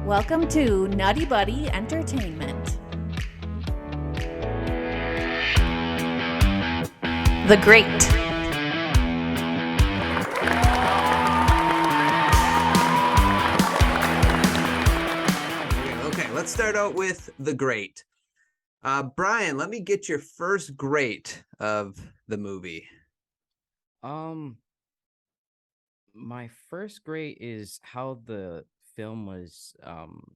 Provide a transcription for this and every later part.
Welcome to NuttieBuddie Entertainment. The Great. Okay, let's start out with The Great. Brian, let me get your first great of the movie. My first grade is how the film was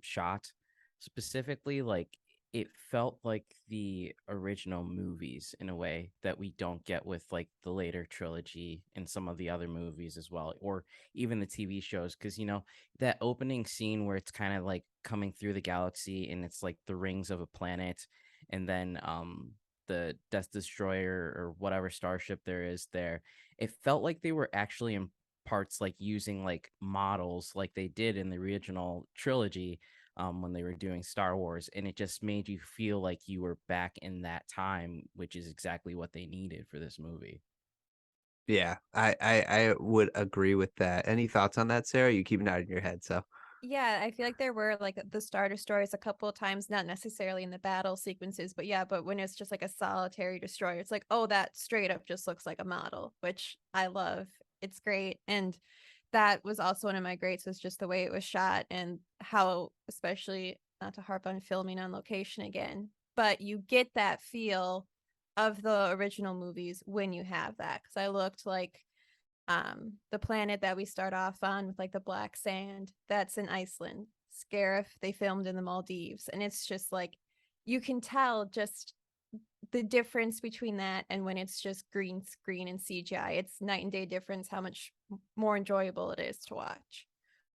shot. Specifically, like it felt like the original movies in a way that we don't get with like the later trilogy and some of the other movies as well, or even the TV shows. Because that opening scene where it's kind of like coming through the galaxy and it's like the rings of a planet, and then the Death Destroyer or whatever starship there is there. It felt like they were actually in parts like using like models like they did in the original trilogy when they were doing Star Wars, and it just made you feel like you were back in that time, which is exactly what they needed for this movie. Yeah, I would agree with that. Any thoughts on that, Sarah? You keep nodding your head, so. Yeah, I feel like there were like the starter stories a couple of times, not necessarily in the battle sequences, but yeah, but when it's just like a solitary destroyer, it's like, oh, that straight up just looks like a model, which I love. It's great. And that was also one of my greats, was just the way it was shot and how, especially not to harp on filming on location again, but you get that feel of the original movies when you have that. Because I looked like the planet that we start off on with like the black sand, that's in Iceland. Scarif, they filmed in the Maldives, and it's just like you can tell just the difference between that and when it's just green screen and CGI. It's night and day difference how much more enjoyable it is to watch.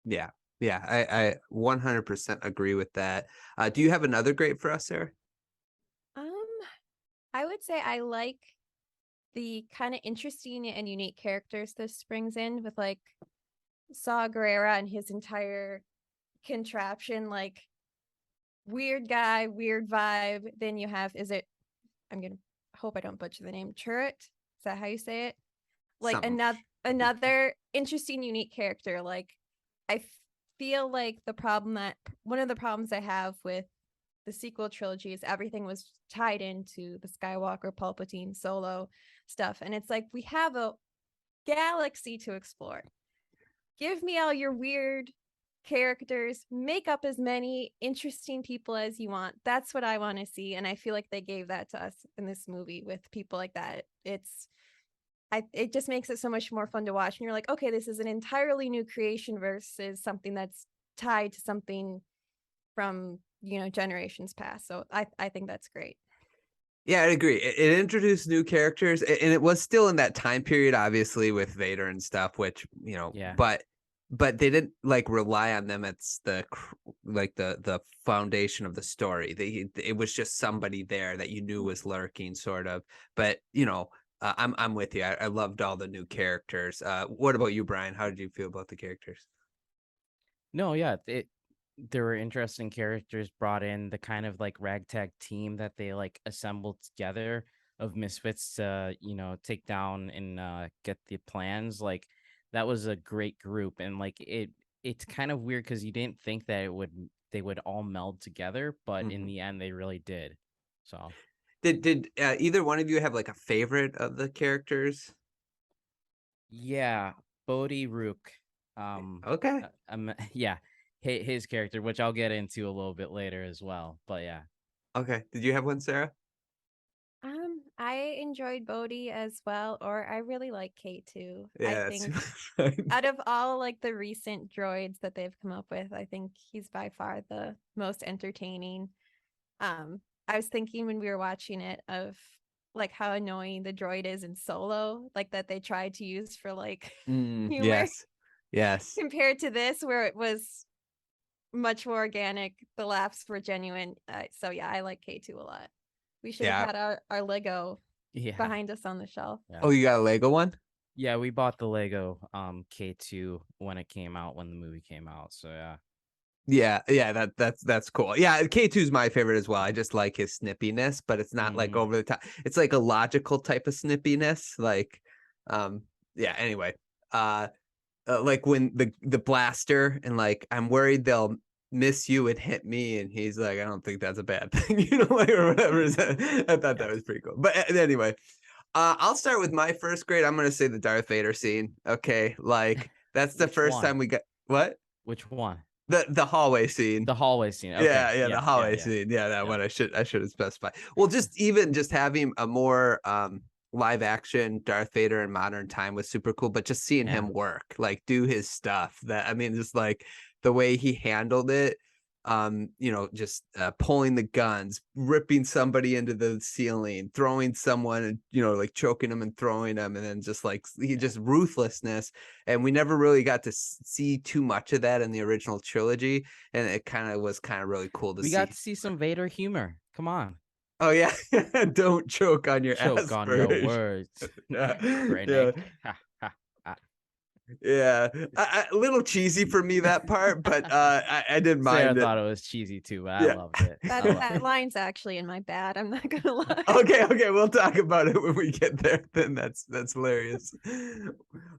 Yeah, I 100% agree with that. Do you have another great for us, Sarah? Um, I would say I like the kind of interesting and unique characters this brings in with like Saw Gerrera and his entire contraption, like weird guy, weird vibe. Then you have, I'm gonna hope I don't butcher the name, Chirrut. Is that how you say it? Like Something. another interesting, unique character. Like I feel like one of the problems I have with the sequel trilogy is everything was tied into the Skywalker, Palpatine, Solo stuff, and it's like we have a galaxy to explore. Give me all your weird characters, make up as many interesting people as you want. That's what I want to see, and I feel like they gave that to us in this movie with people like that. It just makes it so much more fun to watch, and you're like, okay, this is an entirely new creation versus something that's tied to something from generations past. So I think that's great. Yeah, I agree. It introduced new characters, and it was still in that time period, obviously, with Vader and stuff, which, Yeah. but they didn't like rely on them. It's the foundation of the story. It was just somebody there that you knew was lurking, sort of. But I'm with you. I loved all the new characters. What about you, Brian? How did you feel about the characters? No, yeah, there were interesting characters brought in, the kind of like ragtag team that they like assembled together of misfits to, take down and get the plans. Like that was a great group, and like it's kind of weird because you didn't think that they would all meld together, but in the end they really did. So Did either one of you have like a favorite of the characters? yeah, Bodhi Rook. Okay. Yeah, his character, which I'll get into a little bit later as well. But yeah. Okay. Did you have one, Sarah? I enjoyed Bodhi as well, or I really like K2. I Yeah, think that's out of all like the recent droids that they've come up with, I think he's by far the most entertaining. I was thinking when we were watching it of like how annoying the droid is in Solo, like that they tried to use for like humor Yes. compared to this where it was much more organic. The laughs were genuine. So yeah, I like K2 a lot. We should have Yeah. had our Lego Yeah. behind us on the shelf. Yeah. Oh, you got a Lego one? Yeah, we bought the Lego K2 when it came out, when the movie came out. So yeah. Yeah, that's cool. Yeah, K2 is my favorite as well. I just like his snippiness, but it's not like Mhm. over the top. It's like a logical type of snippiness. Like, yeah. Anyway, like when the blaster, and like I'm worried they'll miss you and hit me, and he's like, I don't think that's a bad thing, like, or whatever. I thought that was pretty cool. But anyway, I'll start with my first grade. I'm gonna say the Darth Vader scene. Okay, like that's the Which first one? time we got what? Which one? The hallway scene. The hallway scene. Okay. Yeah, the hallway scene. Yeah, that one I should have specified. Well, just having a more live action Darth Vader in modern time was super cool, but just seeing him work, like do his stuff, just like the way he handled it, just pulling the guns, ripping somebody into the ceiling, throwing someone and like choking them and throwing them, and then just like just ruthlessness. And we never really got to see too much of that in the original trilogy, and it was really cool to see. We got to see some Vader humor. Come on. Oh yeah, don't choke on your choke on your words. Yeah. Yeah, a little cheesy for me, that part, but I didn't mind Sarah it. thought it was cheesy too, but I loved it. That line's actually in my bad. I'm not gonna lie. Okay, we'll talk about it when we get there. Then that's hilarious.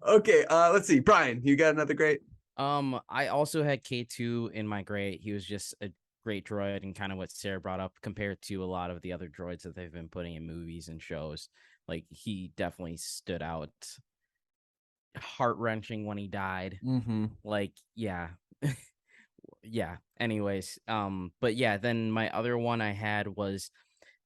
Okay, let's see, Brian, you got another great? I also had K2 in my great. He was just a great droid, and kind of what Sarah brought up compared to a lot of the other droids that they've been putting in movies and shows. Like, he definitely stood out. Heart-wrenching when he died. Like, yeah. Yeah, anyways, but yeah, then my other one I had was,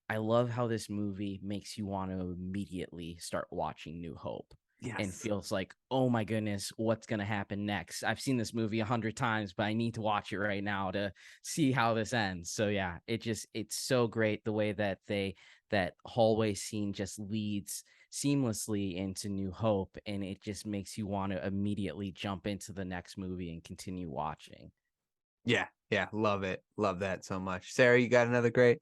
I love how this movie makes you want to immediately start watching New Hope. And feels like, oh my goodness, what's gonna happen next? I've seen this movie 100 times, but I need to watch it right now to see how this ends. So yeah, it's so great the way that that hallway scene just leads seamlessly into New Hope, and it just makes you want to immediately jump into the next movie and continue watching. Yeah, love it, love that so much. Sarah, you got another great?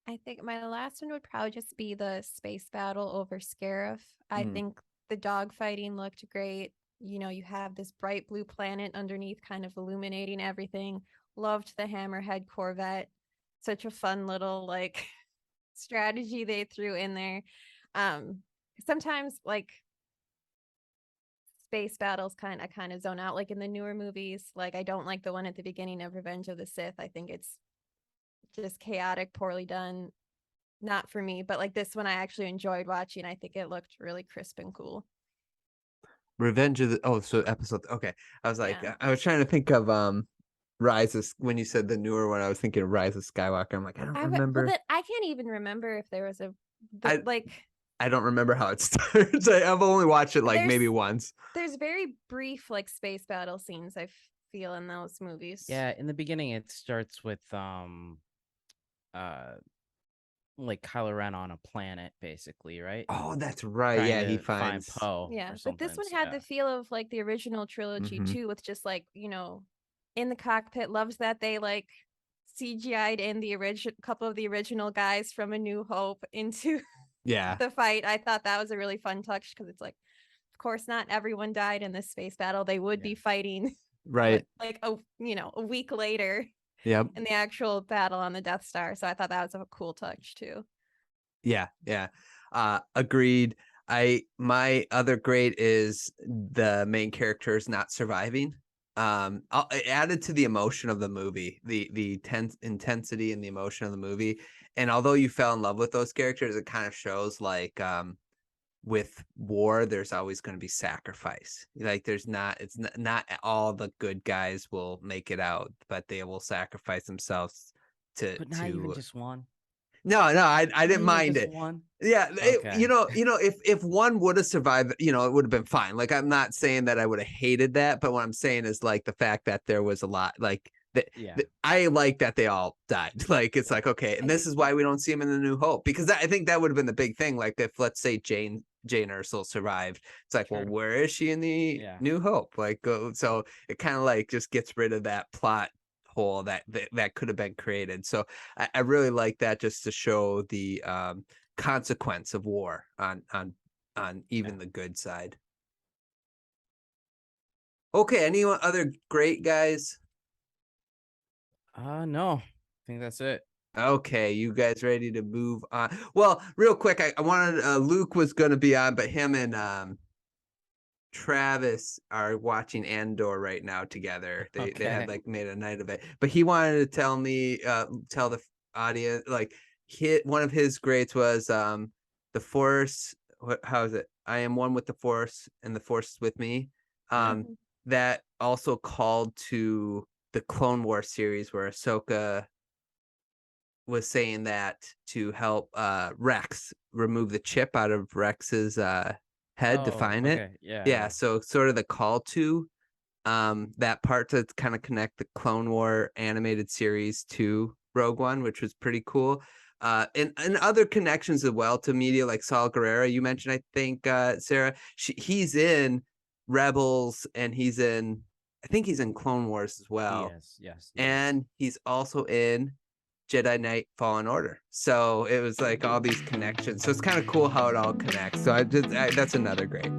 I think my last one would probably just be the space battle over Scarif. I think the dogfighting looked great. You have this bright blue planet underneath kind of illuminating everything. Loved the Hammerhead Corvette. Such a fun little like strategy they threw in there. Sometimes like space battles kind of zone out, like in the newer movies. Like, I don't like the one at the beginning of Revenge of the Sith. I think it's just chaotic, poorly done, not for me. But like this one I actually enjoyed watching. I think it looked really crisp and cool. Revenge of the so episode. Okay, I was like, I was trying to think of Rise of, when you said the newer one, I was thinking of Rise of Skywalker. I'm like, I don't remember. Well, I can't even remember if there was I don't remember how it starts. I've only watched it like maybe once. There's very brief like space battle scenes I feel in those movies. Yeah, in the beginning it starts with like Kylo Ren on a planet, basically, right? Oh, that's right. Yeah, he finds Poe. Yeah, but this one had the feel of like the original trilogy too, with just like, in the cockpit. Loves that they like CGI'd in the original couple of the original guys from A New Hope into the fight. I thought that was a really fun touch, because it's like, of course, not everyone died in this space battle. They would be fighting right like a week later. Yep. In the actual battle on the Death Star. So I thought that was a cool touch too. Yeah. Agreed. My other great is the main characters not surviving. It added to the emotion of the movie, the intensity and the emotion of the movie. And although you fell in love with those characters, it kind of shows like with war, there's always going to be sacrifice. Like it's not all the good guys will make it out, but they will sacrifice themselves but not even just one. No, I didn't mind it. One? Yeah, okay. If one would have survived, it would have been fine. Like, I'm not saying that I would have hated that, but what I'm saying is like the fact that there was a lot, like I like that they all died. Like, it's like, okay, and this is why we don't see them in the New Hope, because I think that would have been the big thing. Like, if let's say Jane Erso survived, it's like, well, where is she in the New Hope? Like, so it kind of like just gets rid of that plot hole that could have been created. So I really like that, just to show the consequence of war on even the good side. Okay, any other great guys? No, I think that's it. Okay, you guys ready to move on? Well, real quick, I wanted Luke was going to be on, but him and Travis are watching Andor right now together. They had Okay. like made a night of it, but he wanted to tell me, tell the audience, like one of his greats was the Force. How is it? I am one with the Force, and the Force is with me. Mhm. That also called to the Clone War series where Ahsoka was saying that to help Rex remove the chip out of Rex's head to Oh, find it. okay. Yeah, Yeah, yeah. so sort of the call to that part to kind of connect the Clone War animated series to Rogue One, which was pretty cool. And other connections as well to media like Saul Guerrero. You mentioned, I think, Sarah, he's in Rebels and I think he's in Clone Wars as well. Yes, he is. And he's also in Jedi Knight Fallen Order. So it was like all these connections. So it's kind of cool how it all connects. So that's another great.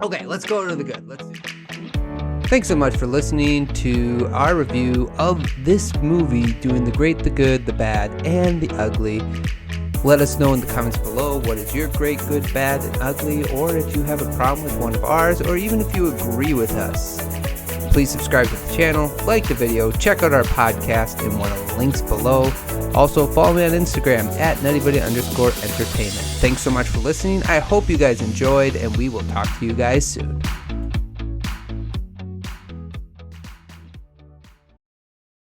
Okay, let's go to the good. Let's do that. Thanks so much for listening to our review of this movie, doing the great, the good, the bad, and the ugly. Let us know in the comments below what is your great, good, bad, and ugly, or if you have a problem with one of ours, or even if you agree with us. Please subscribe to the channel, like the video, check out our podcast in one of the links below. Also, follow me on Instagram at NuttieBuddie_entertainment. Thanks so much for listening. I hope you guys enjoyed, and we will talk to you guys soon.